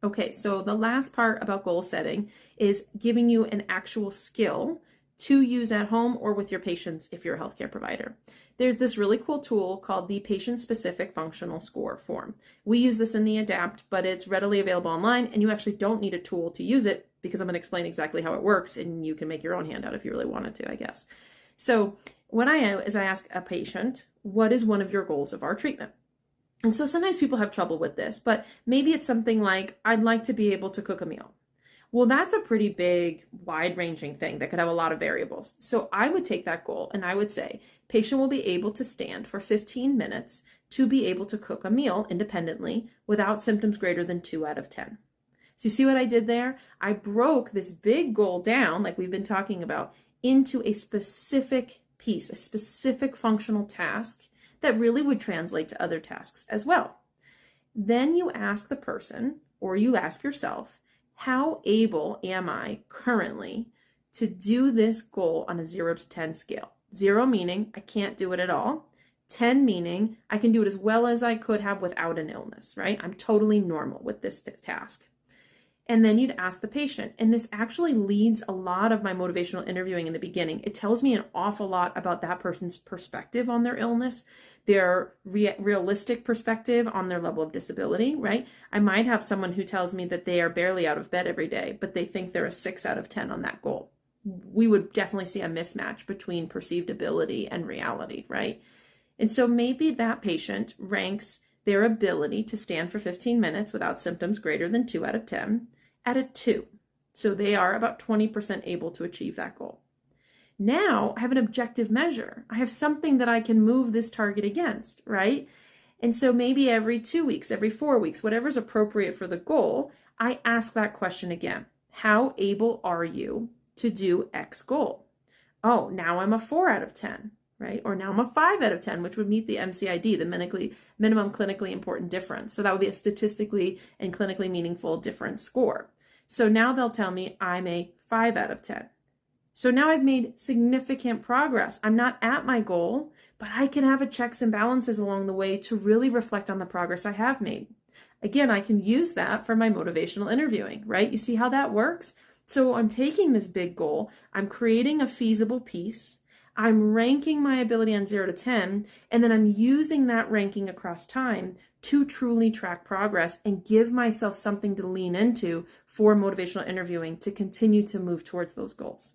Okay, so the last part about goal setting is giving you an actual skill to use at home or with your patients if you're a healthcare provider. There's this really cool tool called the Patient Specific Functional Score form. We use this in the ADAPT, but it's readily available online, and you actually don't need a tool to use it because I'm going to explain exactly how it works, and you can make your own handout if you really wanted to, I guess. So what I ask a patient, what is one of your goals of our treatment? And so sometimes people have trouble with this, but maybe it's something like, I'd like to be able to cook a meal. Well, that's a pretty big, wide-ranging thing that could have a lot of variables. So I would take that goal and I would say, patient will be able to stand for 15 minutes to be able to cook a meal independently without symptoms greater than 2 out of 10. So you see what I did there? I broke this big goal down, like we've been talking about, into a specific piece, a specific functional task that really would translate to other tasks as well. Then you ask the person, or you ask yourself, how able am I currently to do this goal on a 0 to 10 scale? 0 meaning I can't do it at all. 10 meaning I can do it as well as I could have without an illness, right? I'm totally normal with this task. And then you'd ask the patient. And this actually leads a lot of my motivational interviewing in the beginning. It tells me an awful lot about that person's perspective on their illness, their realistic perspective on their level of disability, right? I might have someone who tells me that they are barely out of bed every day, but they think they're a 6 out of 10 on that goal. We would definitely see a mismatch between perceived ability and reality, right? And so maybe that patient ranks their ability to stand for 15 minutes without symptoms greater than 2 out of 10 at a 2. So they are about 20% able to achieve that goal. Now I have an objective measure. I have something that I can move this target against, right? And so maybe every 2 weeks, every 4 weeks, whatever's appropriate for the goal, I ask that question again. How able are you to do X goal? Oh, now I'm a 4 out of 10. Right? Or now I'm a 5 out of 10, which would meet the MCID, the minimum clinically important difference. So that would be a statistically and clinically meaningful difference score. So now they'll tell me I'm a 5 out of 10. So now I've made significant progress. I'm not at my goal, but I can have a checks and balances along the way to really reflect on the progress I have made. Again, I can use that for my motivational interviewing, right? You see how that works? So I'm taking this big goal, I'm creating a feasible piece, I'm ranking my ability on 0 to 10, and then I'm using that ranking across time to truly track progress and give myself something to lean into for motivational interviewing to continue to move towards those goals.